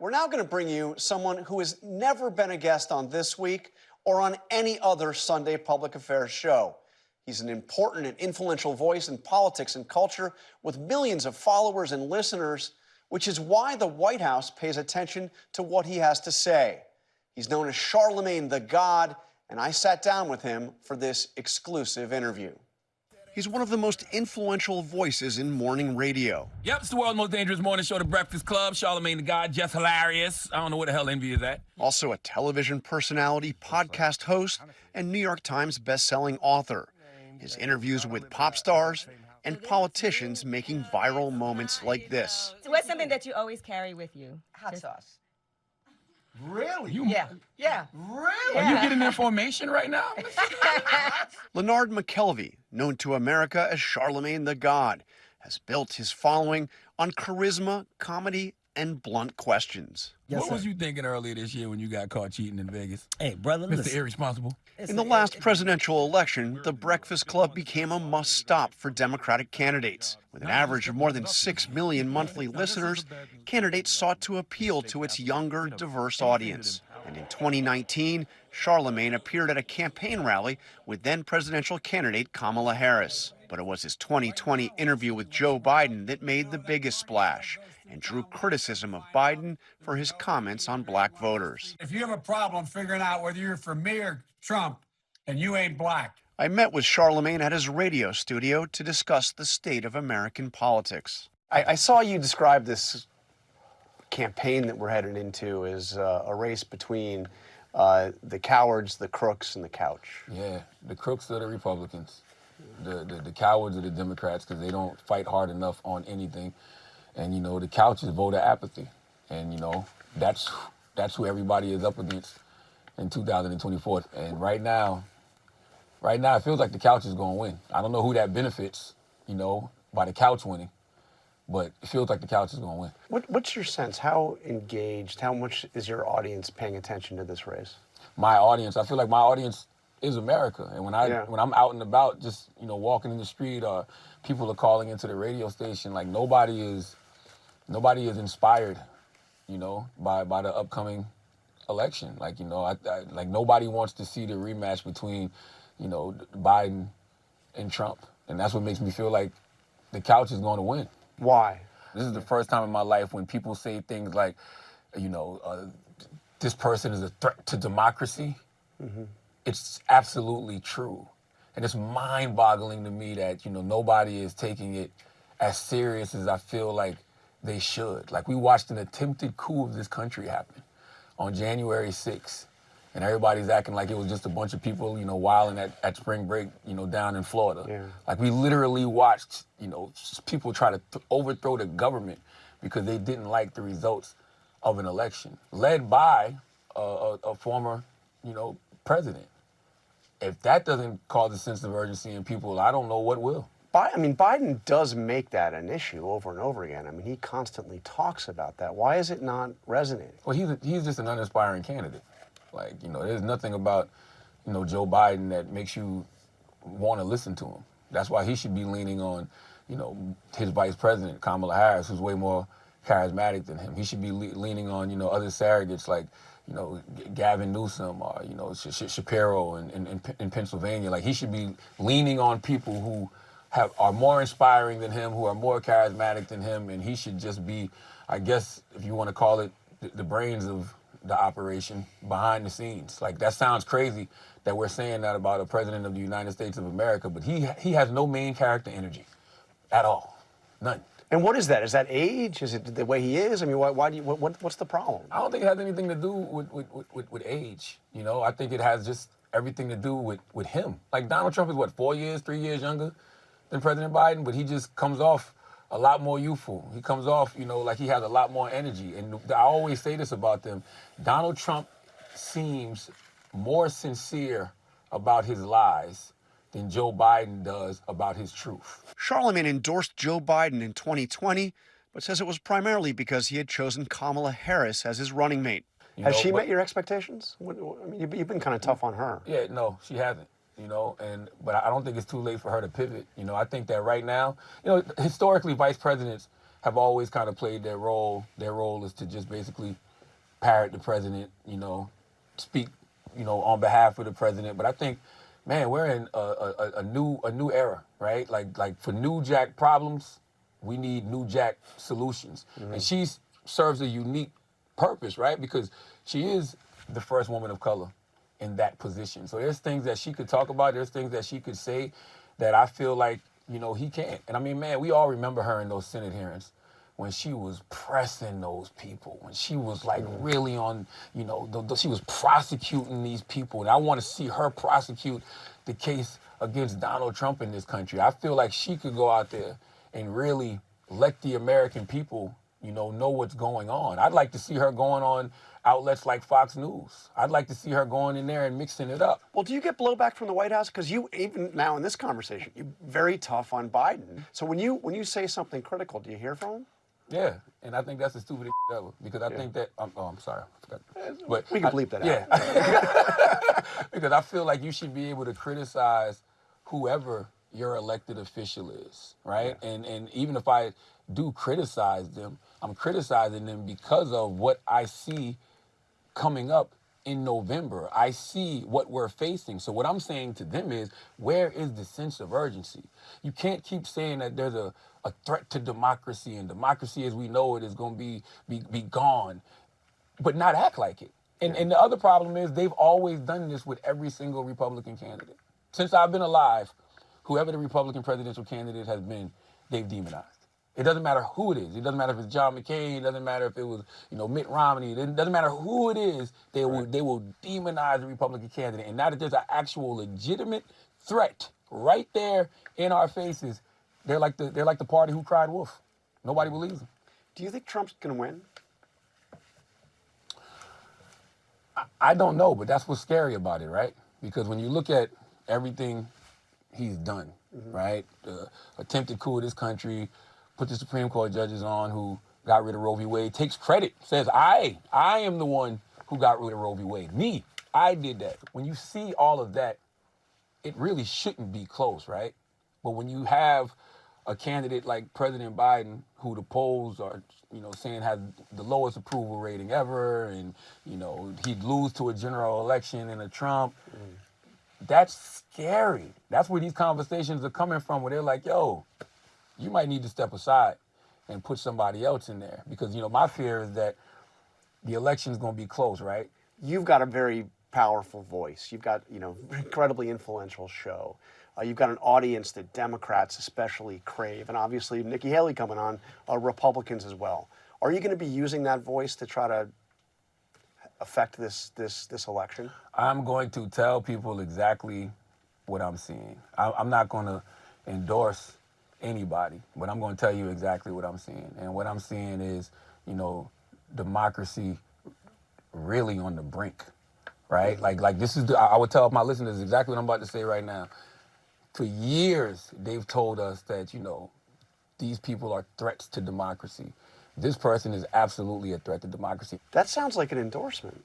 We're now going to bring you someone who has never been a guest on This Week or on any other Sunday public affairs show. He's an important and influential voice in politics and culture with millions of followers and listeners, which is why the White House pays attention to what he has to say. He's known as Charlamagne the God, and I sat down with him for this exclusive interview. He's one of the most influential voices in morning radio. Yep, it's the world's most dangerous morning show, The Breakfast Club. Charlamagne the God, just hilarious. I don't know where the hell envy is at. Also a television personality, podcast host, and New York Times best-selling author. His interviews with pop stars and politicians making viral moments like this. So what's something that you always carry with you? Hot sauce. Really? Yeah. Really? Are you getting information right now? Leonard McKelvey, known to America as Charlamagne the God, has built his following on charisma, comedy, and blunt questions. What was you thinking earlier this year when you got caught cheating in Vegas? Hey, brother, Mr. listen. Irresponsible. In the last presidential election, the Breakfast Club became a must-stop for Democratic candidates. With an average of more than 6 million monthly listeners, candidates sought to appeal to its younger, diverse audience. And in 2019, Charlamagne appeared at a campaign rally with then-presidential candidate Kamala Harris. But it was his 2020 interview with Joe Biden that made the biggest splash and drew criticism of Biden for his comments on black voters. If you have a problem figuring out whether you're for me or Trump and you ain't black. I met with Charlamagne at his radio studio to discuss the state of American politics. I saw you describe this campaign that we're headed into as a race between the cowards, the crooks, and the couch. Yeah, the crooks are the Republicans. The cowards are the Democrats because they don't fight hard enough on anything. And, you know, the couch is voter apathy. And, you know, that's who everybody is up against in 2024. And right now, it feels like the couch is going to win. I don't know who that benefits, you know, by the couch winning, but it feels like the couch is going to win. What's your sense? How engaged, how much is your audience paying attention to this race? My audience, I feel like my audience is America. And when I'm out and about, just, you know, walking in the street, or people are calling into the radio station, like nobody is inspired, you know, by the upcoming election. Like, you know, like nobody wants to see the rematch between, you know, Biden and Trump. And that's what makes me feel like the couch is going to win. Why? This is the first time in my life when people say things like, you know, this person is a threat to democracy. Mm-hmm. It's absolutely true. And it's mind-boggling to me that, you know, nobody is taking it as serious as I feel like they should. Like, we watched an attempted coup of this country happen on January 6th. And everybody's acting like it was just a bunch of people, you know, wilding at spring break, you know, down in Florida. Yeah. Like, we literally watched, you know, people try to overthrow the government because they didn't like the results of an election, led by a former, you know, president. If that doesn't cause a sense of urgency in people, I don't know what will. I mean, Biden does make that an issue over and over again. I mean, he constantly talks about that. Why is it not resonating? Well, he's just an uninspiring candidate. Like, you know, there's nothing about, you know, Joe Biden that makes you want to listen to him. That's why he should be leaning on, you know, his vice president, Kamala Harris, who's way more charismatic than him. He should be leaning on, you know, other surrogates like, you know, Gavin Newsom or, you know, Shapiro in Pennsylvania. Like, he should be leaning on people who are more inspiring than him, who are more charismatic than him, and he should just be, I guess, if you want to call it, the brains of the operation behind the scenes. Like, that sounds crazy that we're saying that about a president of the United States of America, but he has no main character energy at all. None. And what is that? Is that age? Is it the way he is? I mean, why do you, what's the problem? I don't think it has anything to do with age. You know, I think it has just everything to do with him. Like, Donald Trump is, what, 3 years younger than President Biden, but he just comes off a lot more youthful. He comes off, you know, like he has a lot more energy. And I always say this about them. Donald Trump seems more sincere about his lies than Joe Biden does about his truth. Charlamagne endorsed Joe Biden in 2020, but says it was primarily because he had chosen Kamala Harris as his running mate. Has she met your expectations? I mean, you've been kind of tough on her. Yeah, no, she hasn't. You know, but I don't think it's too late for her to pivot. You know, I think that right now, you know, historically, vice presidents have always kind of played their role. Their role is to just basically parrot the president, speak, on behalf of the president. But I think, man, we're in a new era, right? Like for New Jack problems, we need New Jack solutions. And she serves a unique purpose, right? Because she is the first woman of color in that position. So there's things that she could talk about. There's things that she could say that I feel like, he can't. And I mean, man, we all remember her in those Senate hearings when she was pressing those people, when she was like really on, she was prosecuting these people. And I want to see her prosecute the case against Donald Trump in this country. I feel like she could go out there and really let the American people, know what's going on. I'd like to see her going on outlets like Fox News. I'd like to see her going in there and mixing it up. Well, do you get blowback from the White House? Because you, even now in this conversation, you're very tough on Biden. So when you say something critical, do you hear from him? Yeah, and I think that's the stupidest ever, because I think that, I'm sorry, I forgot. But we can bleep that out. Yeah, because I feel like you should be able to criticize whoever your elected official is, right? Yeah. And even if I do criticize them, I'm criticizing them because of what I see coming up in November. I see what we're facing. So what I'm saying to them is, where is the sense of urgency? You can't keep saying that there's a threat to democracy, and democracy as we know it is going to be gone, but not act like it. And the other problem is they've always done this with every single Republican candidate. Since I've been alive, whoever the Republican presidential candidate has been, they've demonized. It doesn't matter who it is. It doesn't matter if it's John McCain. It doesn't matter if it was, Mitt Romney. It doesn't matter who it is. They will demonize the Republican candidate. And now that there's an actual legitimate threat right there in our faces, they're like the party who cried wolf. Nobody believes them. Do you think Trump's going to win? I don't know, but that's what's scary about it, right? Because when you look at everything he's done, right? The attempted coup of this country, put the Supreme Court judges on who got rid of Roe v. Wade, takes credit, says, I am the one who got rid of Roe v. Wade. Me, I did that. When you see all of that, it really shouldn't be close, right? But when you have a candidate like President Biden, who the polls are, saying has the lowest approval rating ever, and, he'd lose to a general election in a Trump, that's scary. That's where these conversations are coming from, where they're like, yo, you might need to step aside and put somebody else in there. Because, my fear is that the election's going to be close, right? You've got a very powerful voice. You've got, incredibly influential show. You've got an audience that Democrats especially crave. And obviously, Nikki Haley coming on, Republicans as well. Are you going to be using that voice to try to affect this election? I'm going to tell people exactly what I'm seeing. I'm not going to endorse anybody, but I'm going to tell you exactly what I'm seeing. And what I'm seeing is, democracy really on the brink, right? Like this is, I would tell my listeners exactly what I'm about to say right now. For years, they've told us that, these people are threats to democracy. This person is absolutely a threat to democracy. That sounds like an endorsement.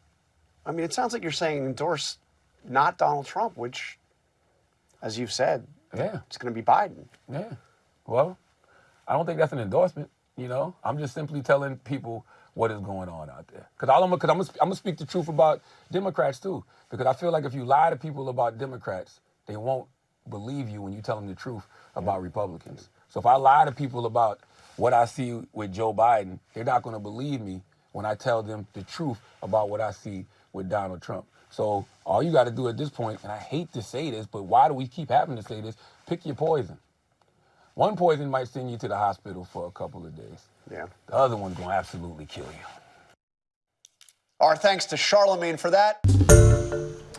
I mean, it sounds like you're saying endorse not Donald Trump, which, as you've said, it's going to be Biden. Yeah. Well, I don't think that's an endorsement, I'm just simply telling people what is going on out there. Because I'm going to speak the truth about Democrats, too. Because I feel like if you lie to people about Democrats, they won't believe you when you tell them the truth about Republicans. So if I lie to people about what I see with Joe Biden, they're not going to believe me when I tell them the truth about what I see with Donald Trump. So all you got to do at this point, and I hate to say this, but why do we keep having to say this? Pick your poison. One poison might send you to the hospital for a couple of days. Yeah. The other one's going to absolutely kill you. Our thanks to Charlamagne for that.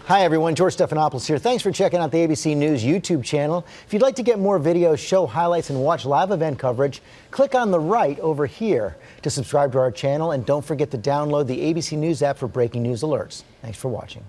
Hi, everyone. George Stephanopoulos here. Thanks for checking out the ABC News YouTube channel. If you'd like to get more videos, show highlights, and watch live event coverage, click on the right over here to subscribe to our channel. And don't forget to download the ABC News app for breaking news alerts. Thanks for watching.